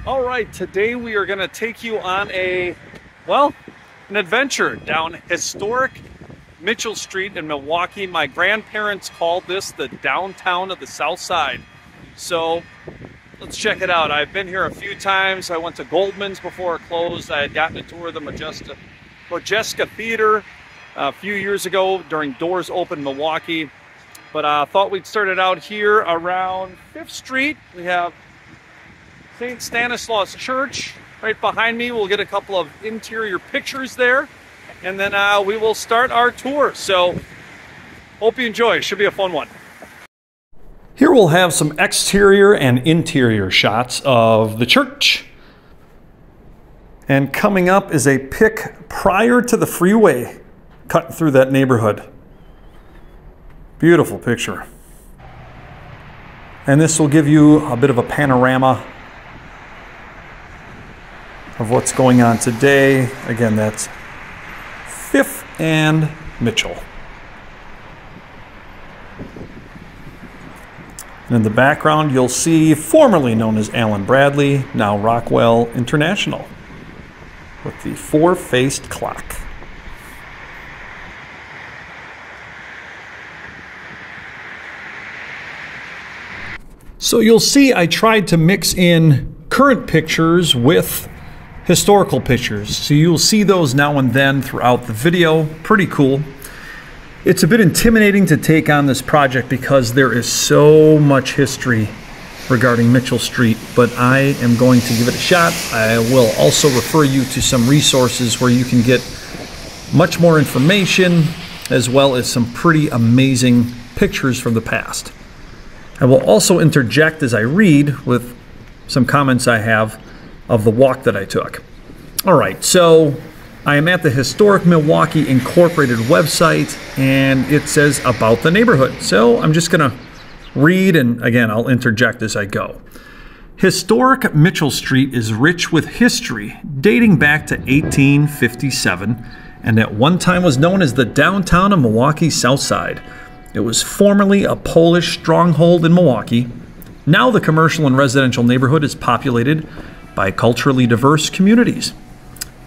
All right, today we are going to take you on an adventure down historic Mitchell Street in Milwaukee. My grandparents called this the downtown of the South Side. So let's check it out. I've been here a few times. I went to Goldman's before it closed. I had gotten a tour of the Modjeska Theater a few years ago during Doors Open Milwaukee. But I thought we'd start it out here around 5th Street. We have St. Stanislaus Church right behind me. We'll get a couple of interior pictures there, and then we will start our tour. So hope you enjoy. It should be a fun one. Here we'll have some exterior and interior shots of the church. And coming up is a pic prior to the freeway cutting through that neighborhood. Beautiful picture. And this will give you a bit of a panorama of what's going on today. Again, that's 5th and Mitchell. And in the background, you'll see formerly known as Allen Bradley, now Rockwell International, with the four-faced clock. So you'll see I tried to mix in current pictures with historical pictures. So you'll see those now and then throughout the video. Pretty cool. It's a bit intimidating to take on this project because there is so much history regarding Mitchell Street, but I am going to give it a shot. I will also refer you to some resources where you can get much more information, as well as some pretty amazing pictures from the past. I will also interject as I read with some comments I have of the walk that I took. All right, so I am at the Historic Milwaukee Incorporated website, and it says about the neighborhood. So I'm just gonna read, and again, I'll interject as I go. Historic Mitchell Street is rich with history dating back to 1857, and at one time was known as the downtown of Milwaukee's South Side. It was formerly a Polish stronghold in Milwaukee. Now the commercial and residential neighborhood is populated by culturally diverse communities.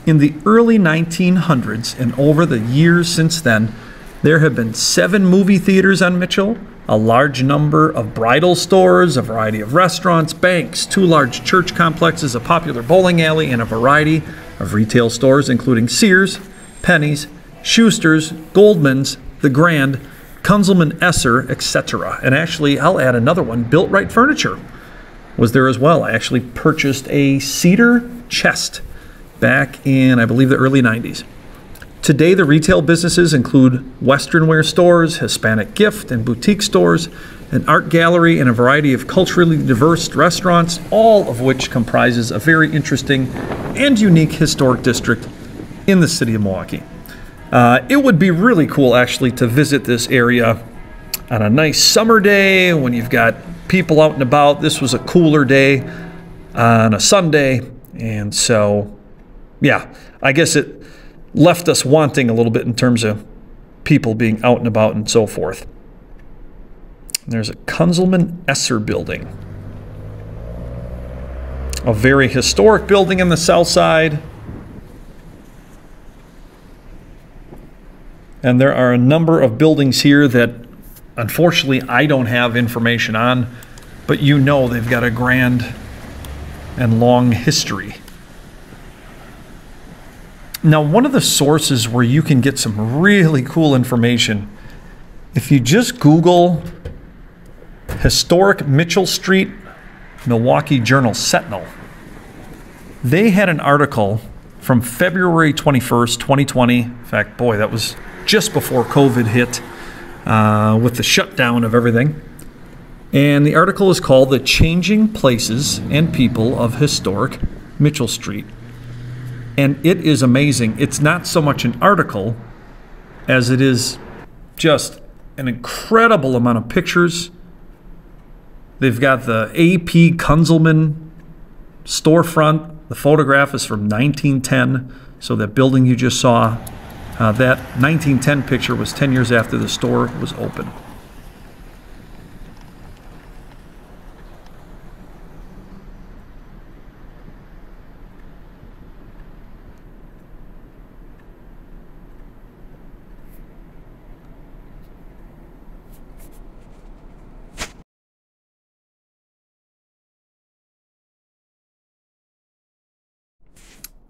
In the early 1900s and over the years since then, there have been 7 movie theaters on Mitchell, a large number of bridal stores, a variety of restaurants, banks, 2 large church complexes, a popular bowling alley, and a variety of retail stores including Sears, Penny's, Schuster's, Goldman's, The Grand, Kunzelman Esser, etc. And actually, I'll add another one, Built Right Furniture was there as well. I actually purchased a cedar chest back in, I believe, the early 90s. Today, the retail businesses include Western wear stores, Hispanic gift and boutique stores, an art gallery, and a variety of culturally diverse restaurants, all of which comprises a very interesting and unique historic district in the city of Milwaukee. It would be really cool, actually, to visit this area on a nice summer day when you've got people out and about. This was a cooler day on a Sunday, and so yeah, I guess it left us wanting a little bit in terms of people being out and about and so forth. There's a Kunzelman Esser building, a very historic building in the South Side, and there are a number of buildings here that unfortunately I don't have information on, but you know they've got a grand and long history. Now, one of the sources where you can get some really cool information, if you just Google Historic Mitchell Street, Milwaukee Journal Sentinel, they had an article from February 21st, 2020. In fact, boy, that was just before COVID hit with the shutdown of everything. And the article is called The Changing Places and People of Historic Mitchell Street. And it is amazing. It's not so much an article as it is just an incredible amount of pictures. They've got the A.P. Kunzelman storefront. The photograph is from 1910. So that building you just saw, that 1910 picture was 10 years after the store was open.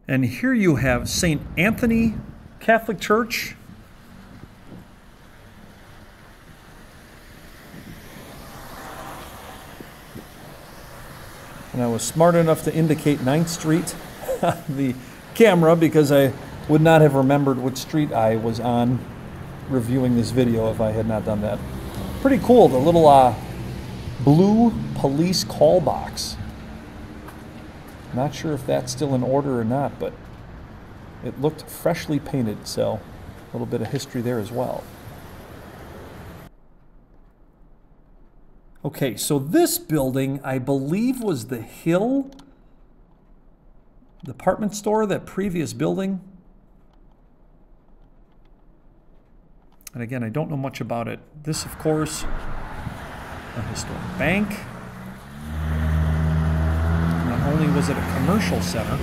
And here you have St. Anthony Catholic Church. And I was smart enough to indicate 9th Street on the camera because I would not have remembered which street I was on reviewing this video if I had not done that. Pretty cool, the little blue police call box. Not sure if that's still in order or not, but it looked freshly painted, so a little bit of history there as well. Okay, so this building, I believe, was the Hill department store, that previous building. And again, I don't know much about it. This, of course, a historic bank. Not only was it a commercial center,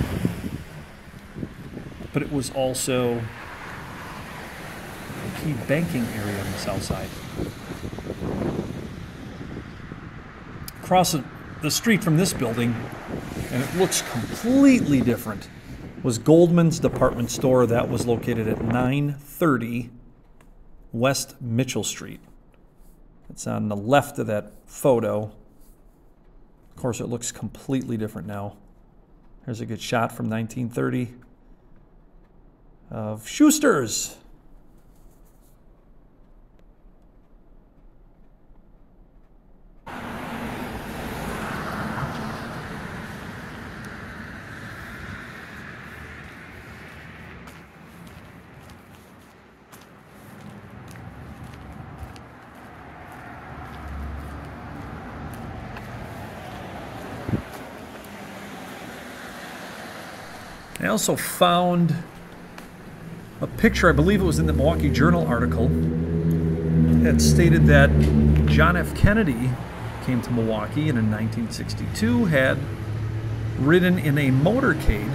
but it was also a key banking area on the south side. Across the street from this building, and it looks completely different, was Goldman's department store. That was located at 930 West Mitchell Street. It's on the left of that photo. Of course, it looks completely different now. Here's a good shot from 1930 of Schuster's. I also found a picture, I believe it was in the Milwaukee Journal article, that stated that John F. Kennedy came to Milwaukee and in 1962 had ridden in a motorcade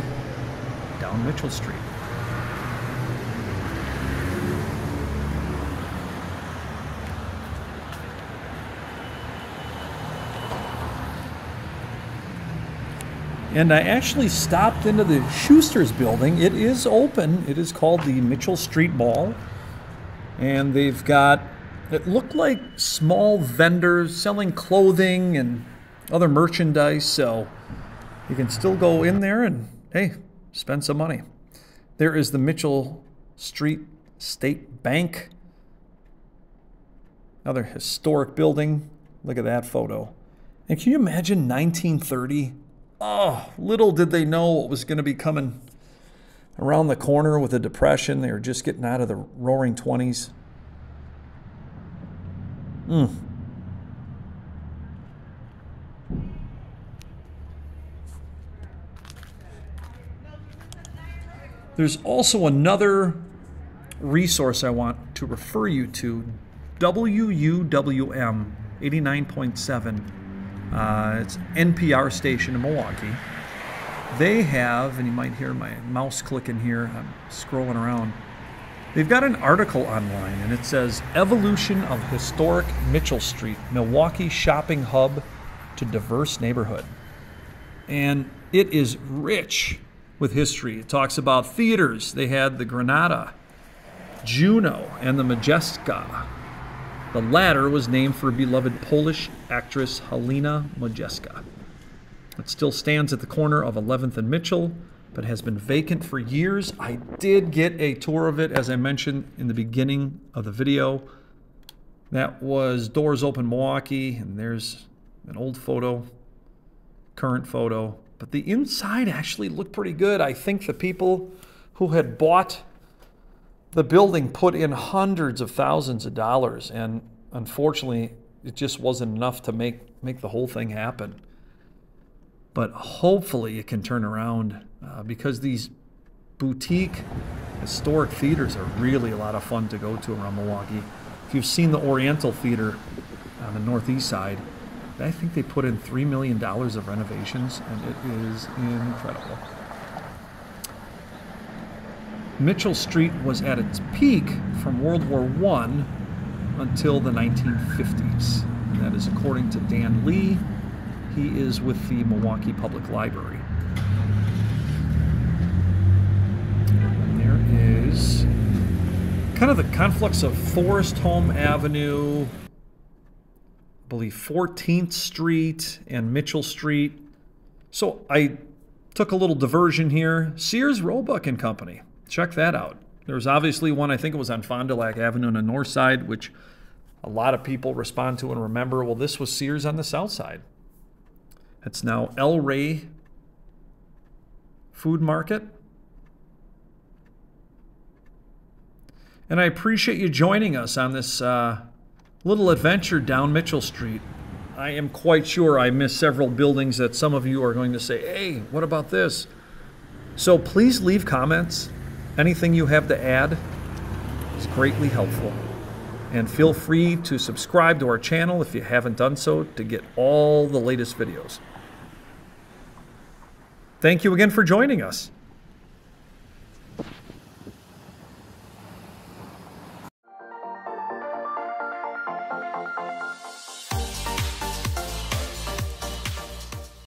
down Mitchell Street. And I actually stopped into the Schuster's building. It is open. It is called the Mitchell Street Mall. And they've got, it looked like small vendors selling clothing and other merchandise. So you can still go in there and, hey, spend some money. There is the Mitchell Street State Bank. Another historic building. Look at that photo. And can you imagine 1930? Oh, little did they know what was going to be coming around the corner with the Depression. They were just getting out of the roaring 20s. There's also another resource I want to refer you to, WUWM 89.7. It's an NPR station in Milwaukee. They have, and you might hear my mouse clicking here, I'm scrolling around. They've got an article online, and it says, Evolution of Historic Mitchell Street, Milwaukee Shopping Hub to Diverse Neighborhood. And it is rich with history. It talks about theaters. They had the Granada, Juno, and the Majeska. The latter was named for beloved Polish actress Halina Modjeska. It still stands at the corner of 11th and Mitchell, but has been vacant for years. I did get a tour of it, as I mentioned in the beginning of the video. That was Doors Open Milwaukee, and there's an old photo, current photo. But the inside actually looked pretty good. I think the people who had bought the building put in hundreds of thousands of dollars, and unfortunately, it just wasn't enough to make the whole thing happen. But hopefully it can turn around because these boutique historic theaters are really a lot of fun to go to around Milwaukee. If you've seen the Oriental Theater on the northeast side, I think they put in $3 million of renovations, and it is incredible. Mitchell Street was at its peak from World War I until the 1950s. And that is according to Dan Lee. He is with the Milwaukee Public Library. is kind of the conflux of Forest Home Avenue, I believe 14th Street and Mitchell Street. So I took a little diversion here. Sears, Roebuck and Company. Check that out. There's obviously one, I think it was on Fond du Lac Avenue on the north side, which a lot of people respond to and remember. Well, this was Sears on the south side. It's now El Rey Food Market. And I appreciate you joining us on this little adventure down Mitchell Street. I am quite sure I missed several buildings that some of you are going to say, hey, what about this? So please leave comments. Anything you have to add is greatly helpful. And feel free to subscribe to our channel if you haven't done so to get all the latest videos. Thank you again for joining us.